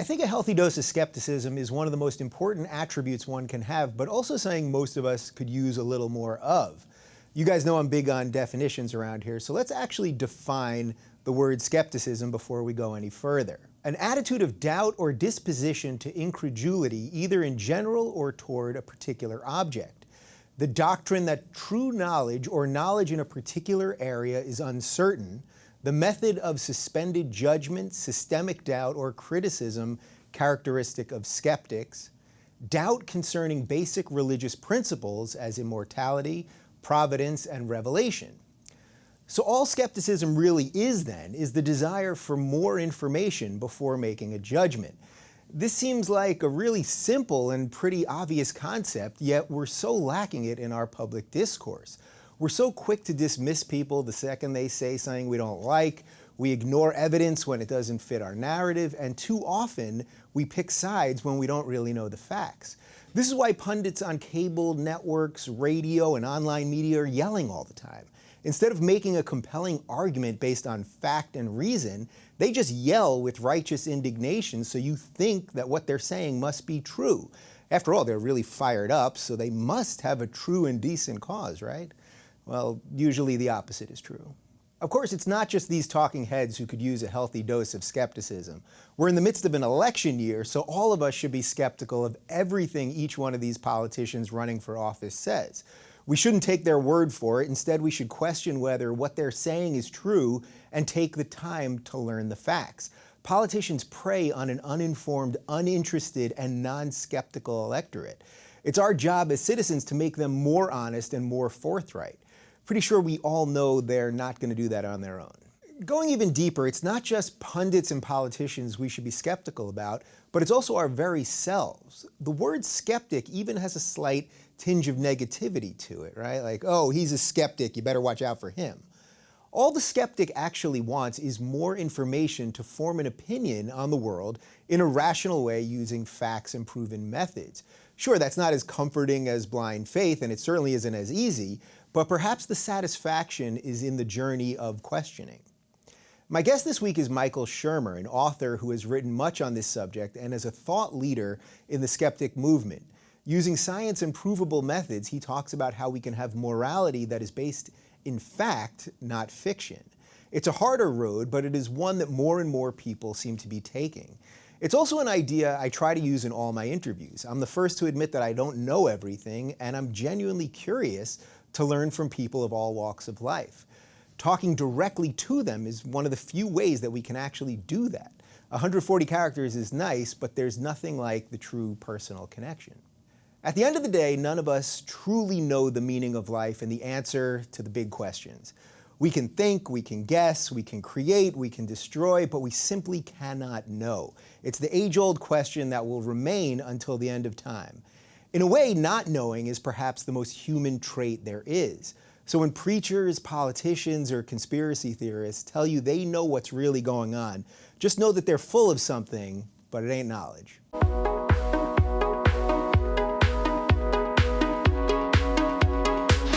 think a healthy dose of skepticism is one of the most important attributes one can have, but also something most of us could use a little more of. You guys know I'm big on definitions around here, so let's actually define the word skepticism before we go any further. An attitude of doubt or disposition to incredulity, either in general or toward a particular object. The doctrine that true knowledge or knowledge in a particular area is uncertain. The method of suspended judgment, systemic doubt, or criticism characteristic of skeptics. Doubt concerning basic religious principles as immortality, providence, and revelation. So all skepticism really is then is the desire for more information before making a judgment. This seems like a really simple and pretty obvious concept, yet we're so lacking it in our public discourse. We're so quick to dismiss people the second they say something we don't like. We ignore evidence when it doesn't fit our narrative, and too often we pick sides when we don't really know the facts. This is why pundits on cable networks, radio, and online media are yelling all the time. Instead of making a compelling argument based on fact and reason, they just yell with righteous indignation so you think that what they're saying must be true. After all, they're really fired up, so they must have a true and decent cause, right? Well, usually the opposite is true. Of course, it's not just these talking heads who could use a healthy dose of skepticism. We're in the midst of an election year, so all of us should be skeptical of everything each one of these politicians running for office says. We shouldn't take their word for it. Instead, we should question whether what they're saying is true and take the time to learn the facts. Politicians prey on an uninformed, uninterested, and non-skeptical electorate. It's our job as citizens to make them more honest and more forthright. Pretty sure we all know they're not going to do that on their own. Going even deeper, it's not just pundits and politicians we should be skeptical about, but it's also our very selves. The word skeptic even has a slight tinge of negativity to it, right? Like, oh, he's a skeptic, you better watch out for him. All the skeptic actually wants is more information to form an opinion on the world in a rational way using facts and proven methods. Sure, that's not as comforting as blind faith, and it certainly isn't as easy, but perhaps the satisfaction is in the journey of questioning. My guest this week is Michael Shermer, an author who has written much on this subject and is a thought leader in the skeptic movement. Using science and provable methods, he talks about how we can have morality that is based in fact, not fiction. It's a harder road, but it is one that more and more people seem to be taking. It's also an idea I try to use in all my interviews. I'm the first to admit that I don't know everything, and I'm genuinely curious to learn from people of all walks of life. Talking directly to them is one of the few ways that we can actually do that. 140 characters is nice, but there's nothing like the true personal connection. At the end of the day, none of us truly know the meaning of life and the answer to the big questions. We can think, we can guess, we can create, we can destroy, but we simply cannot know. It's the age-old question that will remain until the end of time. In a way, not knowing is perhaps the most human trait there is. So when preachers, politicians, or conspiracy theorists tell you they know what's really going on, just know that they're full of something, but it ain't knowledge.